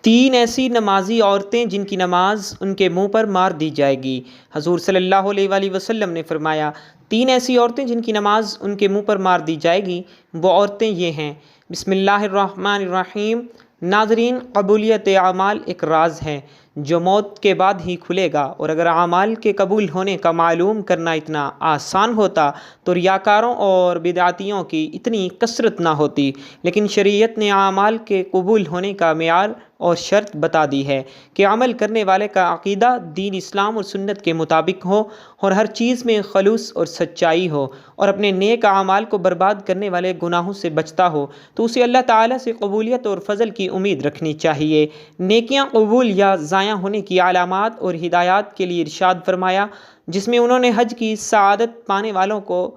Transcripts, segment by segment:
تین ایسی نمازی عورتیں جن کی نماز ان کے منہ پر مار دی جائے گی۔ حضور صلی اللہ علیہ وآلہ وسلم نے فرمایا، تین ایسی عورتیں جن کی نماز ان کے منہ پر مار دی جائے گی، وہ عورتیں یہ ہیں۔ بسم اللہ الرحمن الرحیم۔ ناظرین، قبولیت اعمال ایک راز ہے جو موت کے بعد ہی کھلے گا، اور اگر اعمال کے قبول ہونے کا معلوم کرنا اتنا آسان ہوتا تو ریاکاروں اور بدعتیوں کی اتنی کثرت نہ ہوتی، لیکن شریعت نے اعمال کے قبول ہونے کا معیار اور شرط بتا دی ہے کہ عمل کرنے والے کا عقیدہ دین اسلام اور سنت کے مطابق ہو، اور ہر چیز میں خلوص اور سچائی ہو، اور اپنے نیک اعمال کو برباد کرنے والے گناہوں سے بچتا ہو، تو اسے اللہ تعالیٰ سے قبولیت اور فضل کی امید رکھنی چاہیے۔ نیکیاں قبول یا ضائع ہونے کی علامات اور ہدایات کے لیے ارشاد فرمایا، جس میں انہوں نے حج کی سعادت پانے والوں کو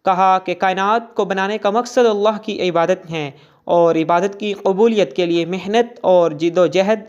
کہا کہ کائنات کو بنانے کا مقصد اللہ کی عبادت ہے، اور عبادت کی قبولیت کے لیے محنت اور جد و جہد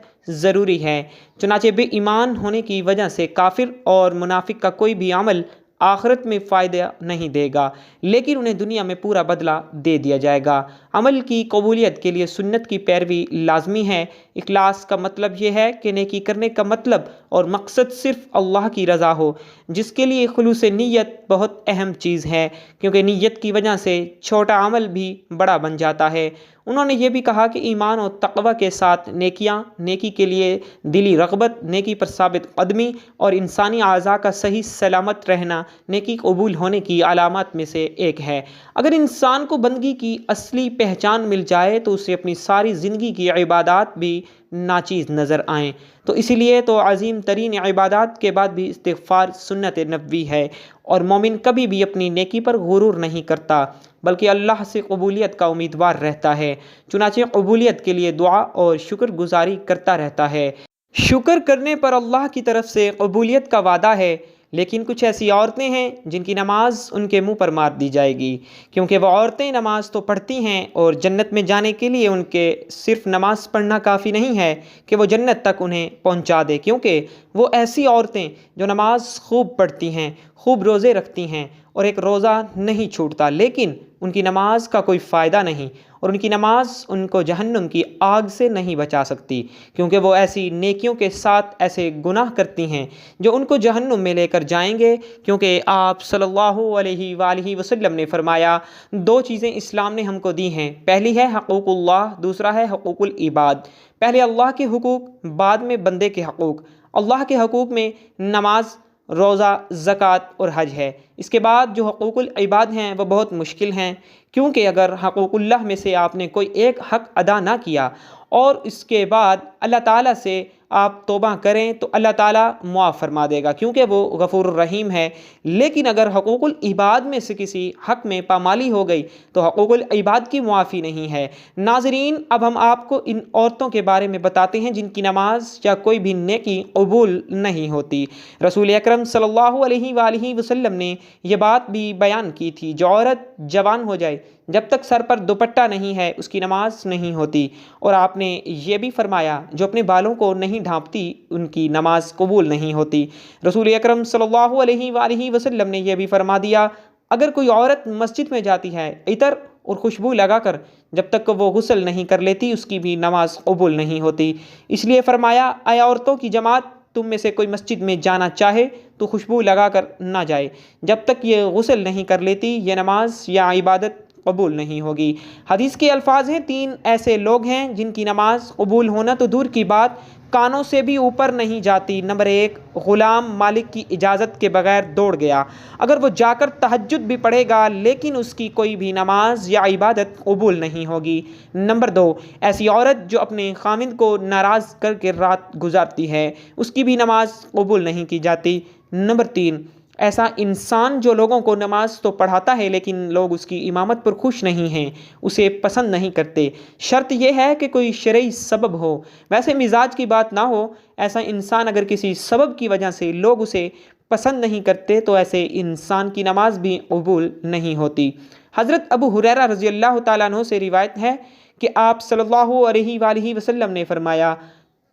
ضروری ہے۔ چنانچہ بے ایمان ہونے کی وجہ سے کافر اور منافق کا کوئی بھی عمل آخرت میں فائدہ نہیں دے گا، لیکن انہیں دنیا میں پورا بدلہ دے دیا جائے گا۔ عمل کی قبولیت کے لیے سنت کی پیروی لازمی ہے۔ اخلاص کا مطلب یہ ہے کہ نیکی کرنے کا مطلب اور مقصد صرف اللہ کی رضا ہو، جس کے لیے خلوص نیت بہت اہم چیز ہے، کیونکہ نیت کی وجہ سے چھوٹا عمل بھی بڑا بن جاتا ہے۔ انہوں نے یہ بھی کہا کہ ایمان اور تقوی کے ساتھ نیکیاں، نیکی کے لیے دلی رغبت، نیکی پر ثابت قدمی اور انسانی اعضاء کا صحیح سلامت رہنا نیکی قبول ہونے کی علامات میں سے ایک ہے۔ اگر انسان کو بندگی کی اصلی پہچان مل جائے تو اسے اپنی ساری زندگی کی عبادات بھی ناچیز نظر آئیں۔ تو اسی لیے تو عظیم ترین عبادات کے بعد بھی استغفار سنت نبوی ہے، اور مومن کبھی بھی اپنی نیکی پر غرور نہیں کرتا، بلکہ اللہ سے قبولیت کا امیدوار رہتا ہے۔ چنانچہ قبولیت کے لیے دعا اور شکر گزاری کرتا رہتا ہے۔ شکر کرنے پر اللہ کی طرف سے قبولیت کا وعدہ ہے، لیکن کچھ ایسی عورتیں ہیں جن کی نماز ان کے منہ پر مار دی جائے گی، کیونکہ وہ عورتیں نماز تو پڑھتی ہیں، اور جنت میں جانے کے لیے ان کے صرف نماز پڑھنا کافی نہیں ہے کہ وہ جنت تک انہیں پہنچا دے، کیونکہ وہ ایسی عورتیں جو نماز خوب پڑھتی ہیں، خوب روزے رکھتی ہیں، اور ایک روزہ نہیں چھوٹتا، لیکن ان کی نماز کا کوئی فائدہ نہیں، اور ان کی نماز ان کو جہنم کی آگ سے نہیں بچا سکتی، کیونکہ وہ ایسی نیکیوں کے ساتھ ایسے گناہ کرتی ہیں جو ان کو جہنم میں لے کر جائیں گے، کیونکہ آپ صلی اللہ علیہ وآلہ وسلم نے فرمایا، دو چیزیں اسلام نے ہم کو دی ہیں، پہلی ہے حقوق اللہ، دوسرا ہے حقوق العباد۔ پہلے اللہ کے حقوق، بعد میں بندے کے حقوق۔ اللہ کے حقوق میں نماز، روزہ، زکوٰۃ اور حج ہے۔ اس کے بعد جو حقوق العباد ہیں وہ بہت مشکل ہیں، کیونکہ اگر حقوق اللہ میں سے آپ نے کوئی ایک حق ادا نہ کیا اور اس کے بعد اللہ تعالیٰ سے آپ توبہ کریں تو اللہ تعالیٰ معاف فرما دے گا، کیونکہ وہ غفور الرحیم ہے۔ لیکن اگر حقوق العباد میں سے کسی حق میں پامالی ہو گئی تو حقوق العباد کی معافی نہیں ہے۔ ناظرین، اب ہم آپ کو ان عورتوں کے بارے میں بتاتے ہیں جن کی نماز یا کوئی بھی نیکی قبول نہیں ہوتی۔ رسول اکرم صلی اللہ علیہ وآلہ وسلم نے یہ بات بھی بیان کی تھی، جو عورت جوان ہو جائے جب تک سر پر دوپٹہ نہیں ہے اس کی نماز نہیں ہوتی، اور آپ نے یہ بھی فرمایا، جو اپنے بالوں کو نہیں ڈھانپتی ان کی نماز قبول نہیں ہوتی۔ رسول اکرم صلی اللہ علیہ وآلہ وسلم نے یہ بھی فرما دیا، اگر کوئی عورت مسجد میں جاتی ہے عطر اور خوشبو لگا کر، جب تک وہ غسل نہیں کر لیتی اس کی بھی نماز قبول نہیں ہوتی۔ اس لیے فرمایا، اے عورتوں کی جماعت، تم میں سے کوئی مسجد میں جانا چاہے تو خوشبو لگا کر نہ جائے، جب تک یہ غسل نہیں کر لیتی یہ نماز یا عبادت قبول نہیں ہوگی۔ حدیث کے الفاظ ہیں، تین ایسے لوگ ہیں جن کی نماز قبول ہونا تو دور کی بات کانوں سے بھی اوپر نہیں جاتی۔ نمبر ایک، غلام مالک کی اجازت کے بغیر دوڑ گیا، اگر وہ جا کر تہجد بھی پڑھے گا لیکن اس کی کوئی بھی نماز یا عبادت قبول نہیں ہوگی۔ نمبر دو، ایسی عورت جو اپنے خاوند کو ناراض کر کے رات گزارتی ہے، اس کی بھی نماز قبول نہیں کی جاتی۔ نمبر تین، ایسا انسان جو لوگوں کو نماز تو پڑھاتا ہے لیکن لوگ اس کی امامت پر خوش نہیں ہیں، اسے پسند نہیں کرتے۔ شرط یہ ہے کہ کوئی شرعی سبب ہو، ویسے مزاج کی بات نہ ہو۔ ایسا انسان اگر کسی سبب کی وجہ سے لوگ اسے پسند نہیں کرتے تو ایسے انسان کی نماز بھی قبول نہیں ہوتی۔ حضرت ابو ہریرہ رضی اللہ تعالیٰ عنہ سے روایت ہے کہ آپ صلی اللہ علیہ وآلہ وسلم نے فرمایا،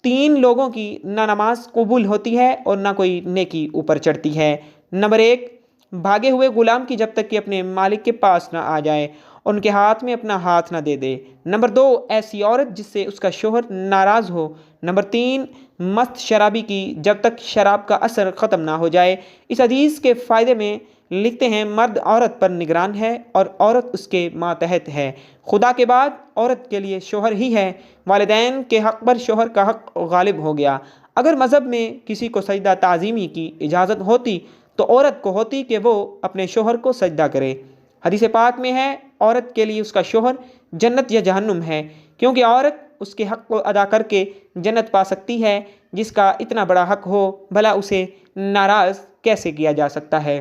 تین لوگوں کی نہ نماز قبول ہوتی ہے اور نہ کوئی نیکی اوپر چڑھتی ہے۔ نمبر ایک، بھاگے ہوئے غلام کی جب تک کہ اپنے مالک کے پاس نہ آ جائے، اور ان کے ہاتھ میں اپنا ہاتھ نہ دے دے۔ نمبر 2، ایسی عورت جس سے اس کا شوہر ناراض ہو۔ نمبر 3، مست شرابی کی جب تک شراب کا اثر ختم نہ ہو جائے۔ اس حدیث کے فائدے میں لکھتے ہیں، مرد عورت پر نگران ہے اور عورت اس کے ماتحت ہے۔ خدا کے بعد عورت کے لیے شوہر ہی ہے۔ والدین کے حق پر شوہر کا حق غالب ہو گیا۔ اگر مذہب میں کسی کو سجدہ تعظیمی کی اجازت ہوتی تو عورت کو ہوتی کہ وہ اپنے شوہر کو سجدہ کرے۔ حدیث پاک میں ہے، عورت کے لیے اس کا شوہر جنت یا جہنم ہے، کیونکہ عورت اس کے حق کو ادا کر کے جنت پا سکتی ہے۔ جس کا اتنا بڑا حق ہو، بھلا اسے ناراض کیسے کیا جا سکتا ہے؟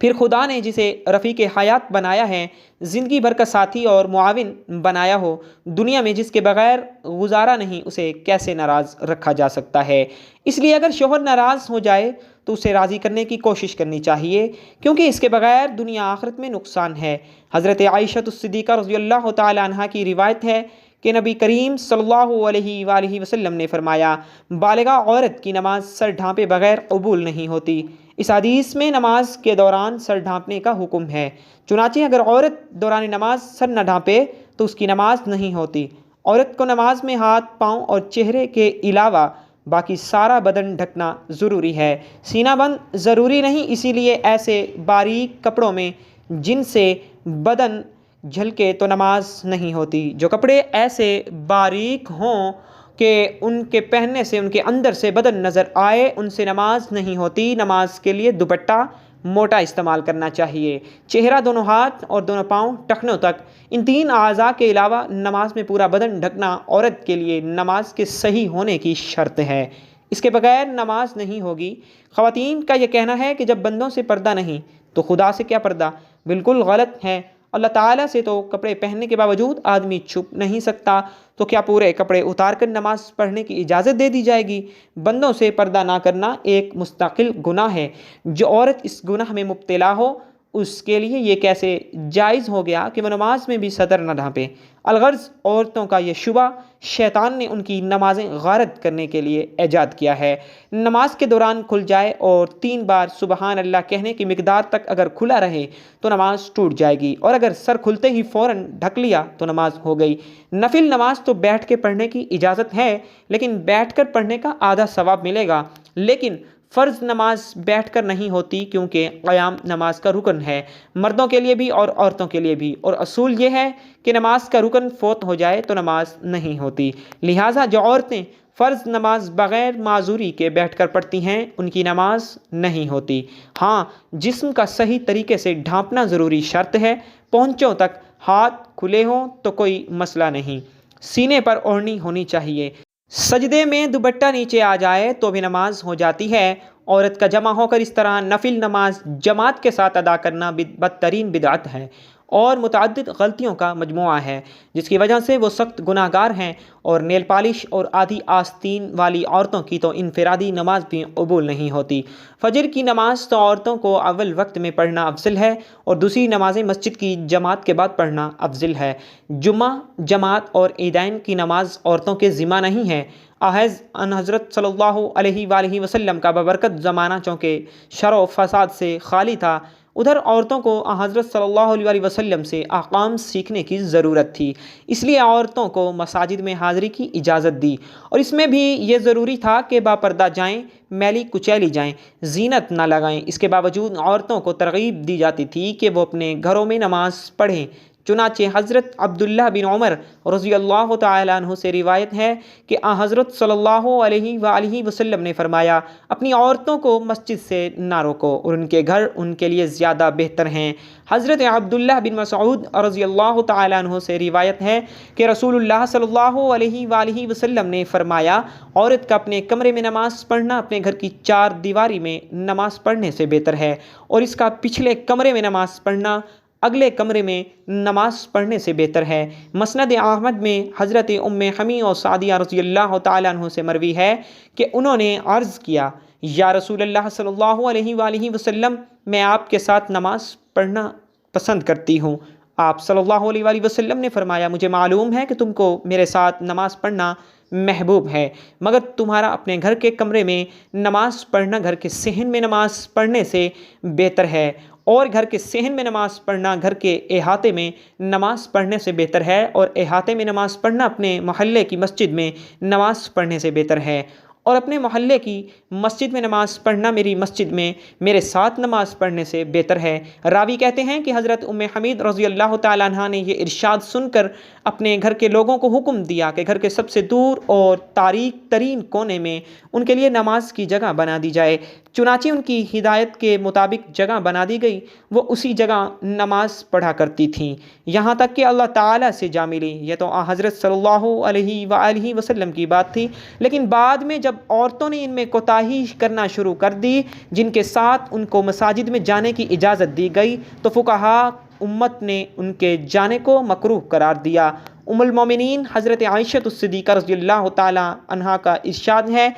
پھر خدا نے جسے رفیق حیات بنایا ہے، زندگی بھر کا ساتھی اور معاون بنایا ہو، دنیا میں جس کے بغیر گزارا نہیں، اسے کیسے ناراض رکھا جا سکتا ہے؟ اس لیے اگر شوہر ناراض ہو جائے تو اسے راضی کرنے کی کوشش کرنی چاہیے، کیونکہ اس کے بغیر دنیا آخرت میں نقصان ہے۔ حضرت عائشہ صدیقہ رضی اللہ تعالی عنہا کی روایت ہے کہ نبی کریم صلی اللہ علیہ وآلہ وسلم نے فرمایا، بالغہ عورت کی نماز سر ڈھانپے بغیر قبول نہیں ہوتی۔ اس حدیث میں نماز کے دوران سر ڈھانپنے کا حکم ہے، چنانچہ اگر عورت دوران نماز سر نہ ڈھانپے تو اس کی نماز نہیں ہوتی۔ عورت کو نماز میں ہاتھ، پاؤں اور چہرے کے علاوہ باقی سارا بدن ڈھکنا ضروری ہے۔ سینہ بند ضروری نہیں، اسی لیے ایسے باریک کپڑوں میں جن سے بدن جھلکے تو نماز نہیں ہوتی۔ جو کپڑے ایسے باریک ہوں کہ ان کے پہننے سے ان کے اندر سے بدن نظر آئے، ان سے نماز نہیں ہوتی۔ نماز کے لیے دوپٹہ موٹا استعمال کرنا چاہیے۔ چہرہ، دونوں ہاتھ اور دونوں پاؤں ٹخنوں تک، ان 3 اعضاء کے علاوہ نماز میں پورا بدن ڈھکنا عورت کے لیے نماز کے صحیح ہونے کی شرط ہے۔ اس کے بغیر نماز نہیں ہوگی۔ خواتین کا یہ کہنا ہے کہ جب بندوں سے پردہ نہیں تو خدا سے کیا پردہ؟ بالکل غلط ہے۔ اللہ تعالیٰ سے تو کپڑے پہننے کے باوجود آدمی چھپ نہیں سکتا، تو کیا پورے کپڑے اتار کر نماز پڑھنے کی اجازت دے دی جائے گی؟ بندوں سے پردہ نہ کرنا ایک مستقل گناہ ہے۔ جو عورت اس گناہ میں مبتلا ہو، اس کے لیے یہ کیسے جائز ہو گیا کہ وہ نماز میں بھی سر نہ ڈھانپے؟ الغرض عورتوں کا یہ شبہ شیطان نے ان کی نمازیں غارت کرنے کے لیے ایجاد کیا ہے۔ نماز کے دوران کھل جائے اور 3 بار سبحان اللہ کہنے کی مقدار تک اگر کھلا رہے تو نماز ٹوٹ جائے گی، اور اگر سر کھلتے ہی فوراً ڈھک لیا تو نماز ہو گئی۔ نفل نماز تو بیٹھ کے پڑھنے کی اجازت ہے، لیکن بیٹھ کر پڑھنے کا آدھا ثواب ملے گا۔ لیکن فرض نماز بیٹھ کر نہیں ہوتی، کیونکہ قیام نماز کا رکن ہے، مردوں کے لیے بھی اور عورتوں کے لیے بھی، اور اصول یہ ہے کہ نماز کا رکن فوت ہو جائے تو نماز نہیں ہوتی۔ لہٰذا جو عورتیں فرض نماز بغیر معذوری کے بیٹھ کر پڑھتی ہیں، ان کی نماز نہیں ہوتی۔ ہاں، جسم کا صحیح طریقے سے ڈھانپنا ضروری شرط ہے۔ پہنچوں تک ہاتھ کھلے ہوں تو کوئی مسئلہ نہیں۔ سینے پر اوڑھنی ہونی چاہیے۔ سجدے میں دوپٹہ نیچے آ جائے تو بھی نماز ہو جاتی ہے۔ عورت کا جمع ہو کر اس طرح نفل نماز جماعت کے ساتھ ادا کرنا بدترین بدعت ہے اور متعدد غلطیوں کا مجموعہ ہے، جس کی وجہ سے وہ سخت گناہ گار ہیں۔ اور نیل پالش اور آدھی آستین والی عورتوں کی تو انفرادی نماز بھی قبول نہیں ہوتی۔ فجر کی نماز تو عورتوں کو اول وقت میں پڑھنا افضل ہے، اور دوسری نمازیں مسجد کی جماعت کے بعد پڑھنا افضل ہے۔ جمعہ، جماعت اور عیدین کی نماز عورتوں کے ذمہ نہیں ہے۔ آحیز ان حضرت صلی اللہ علیہ وآلہ وسلم کا ببرکت زمانہ چونکہ شر و فساد سے خالی تھا، ادھر عورتوں کو حضرت صلی اللہ علیہ وآلہ وسلم سے احکام سیکھنے کی ضرورت تھی، اس لیے عورتوں کو مساجد میں حاضری کی اجازت دی، اور اس میں بھی یہ ضروری تھا کہ باپردہ جائیں، میلی کچیلی جائیں، زینت نہ لگائیں۔ اس کے باوجود عورتوں کو ترغیب دی جاتی تھی کہ وہ اپنے گھروں میں نماز پڑھیں۔ چنانچہ حضرت عبداللہ بن عمر رضی اللہ تعالیٰ عنہ سے روایت ہے کہ حضرت صلی اللہ علیہ وآلہ وسلم نے فرمایا، اپنی عورتوں کو مسجد سے نہ روکو، اور ان کے گھر ان کے لیے زیادہ بہتر ہیں۔ حضرت عبداللہ بن مسعود رضی اللہ تعالیٰ عنہ سے روایت ہے کہ رسول اللہ صلی اللہ علیہ وآلہ وسلم نے فرمایا، عورت کا اپنے کمرے میں نماز پڑھنا اپنے گھر کی 4 دیواری میں نماز پڑھنے سے بہتر ہے، اور اس کا پچھلے کمرے میں نماز پڑھنا اگلے کمرے میں نماز پڑھنے سے بہتر ہے۔ مسند احمد میں حضرت ام حمی اور سعدیہ رضی اللہ تعالیٰ عنہ سے مروی ہے کہ انہوں نے عرض کیا، یا رسول اللہ صلی اللہ علیہ وآلہ وسلم، میں آپ کے ساتھ نماز پڑھنا پسند کرتی ہوں۔ آپ صلی اللہ علیہ وآلہ وسلم نے فرمایا، مجھے معلوم ہے کہ تم کو میرے ساتھ نماز پڑھنا محبوب ہے، مگر تمہارا اپنے گھر کے کمرے میں نماز پڑھنا گھر کے صحن میں نماز پڑھنے سے بہتر ہے، اور گھر کے صحن میں نماز پڑھنا گھر کے احاطے میں نماز پڑھنے سے بہتر ہے، اور احاطے میں نماز پڑھنا اپنے محلے کی مسجد میں نماز پڑھنے سے بہتر ہے، اور اپنے محلے کی مسجد میں نماز پڑھنا میری مسجد میں میرے ساتھ نماز پڑھنے سے بہتر ہے۔ راوی کہتے ہیں کہ حضرت ام حمید رضی اللہ تعالیٰ عنہ نے یہ ارشاد سن کر اپنے گھر کے لوگوں کو حکم دیا کہ گھر کے سب سے دور اور تاریک ترین کونے میں ان کے لیے نماز کی جگہ بنا دی جائے۔ چنانچہ ان کی ہدایت کے مطابق جگہ بنا دی گئی، وہ اسی جگہ نماز پڑھا کرتی تھیں یہاں تک کہ اللہ تعالیٰ سے جا ملی۔ یہ تو حضرت صلی اللہ علیہ وآلہ وسلم کی بات تھی، لیکن بعد میں جب عورتوں نے ان میں کوتاہی کرنا شروع کر دی، جن کے ساتھ ان کو مساجد میں جانے کی اجازت دی گئی، تو فقہاء امت نے ان کے جانے کو مکروہ قرار دیا۔ ام المومنین حضرت عائشہ الصدیقہ رضی اللہ تعالیٰ عنہا کا ارشاد ہے،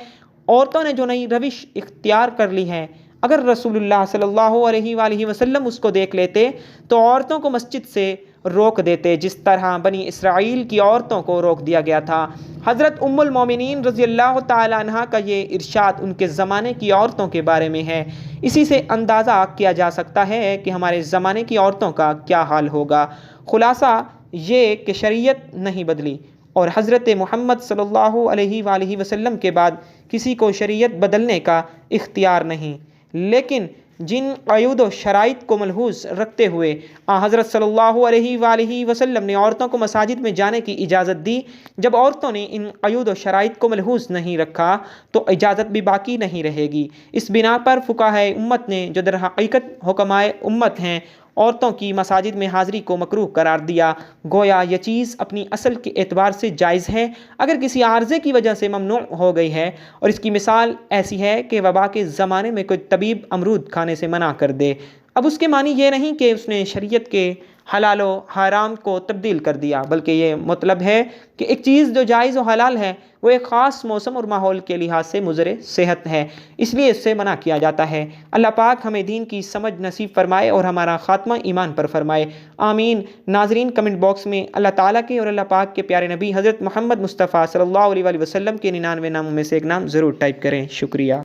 عورتوں نے جو نئی روش اختیار کر لی ہے، اگر رسول اللہ صلی اللہ علیہ وآلہ وسلم اس کو دیکھ لیتے تو عورتوں کو مسجد سے روک دیتے، جس طرح بنی اسرائیل کی عورتوں کو روک دیا گیا تھا۔ حضرت ام المومنین رضی اللہ تعالیٰ عنہا کا یہ ارشاد ان کے زمانے کی عورتوں کے بارے میں ہے۔ اسی سے اندازہ کیا جا سکتا ہے کہ ہمارے زمانے کی عورتوں کا کیا حال ہوگا۔ خلاصہ یہ کہ شریعت نہیں بدلی، اور حضرت محمد صلی اللہ علیہ وآلہ وسلم کے بعد کسی کو شریعت بدلنے کا اختیار نہیں، لیکن جن قیود و شرائط کو ملحوظ رکھتے ہوئے حضرت صلی اللہ علیہ وآلہ وسلم نے عورتوں کو مساجد میں جانے کی اجازت دی، جب عورتوں نے ان قیود و شرائط کو ملحوظ نہیں رکھا تو اجازت بھی باقی نہیں رہے گی۔ اس بنا پر فقہائے امت نے، جو در حقیقت حکمائے امت ہیں، عورتوں کی مساجد میں حاضری کو مکروہ قرار دیا۔ گویا یہ چیز اپنی اصل کے اعتبار سے جائز ہے، اگر کسی عارضے کی وجہ سے ممنوع ہو گئی ہے، اور اس کی مثال ایسی ہے کہ وبا کے زمانے میں کوئی طبیب امرود کھانے سے منع کر دے۔ اب اس کے معنی یہ نہیں کہ اس نے شریعت کے حلال و حرام کو تبدیل کر دیا، بلکہ یہ مطلب ہے کہ ایک چیز جو جائز و حلال ہے وہ ایک خاص موسم اور ماحول کے لحاظ سے مضر صحت ہے، اس لیے اس سے منع کیا جاتا ہے۔ اللہ پاک ہمیں دین کی سمجھ نصیب فرمائے اور ہمارا خاتمہ ایمان پر فرمائے، آمین۔ ناظرین، کمنٹ باکس میں اللہ تعالیٰ کے اور اللہ پاک کے پیارے نبی حضرت محمد مصطفیٰ صلی اللہ علیہ وسلم کے 99 ناموں میں سے ایک نام ضرور ٹائپ کریں۔ شکریہ۔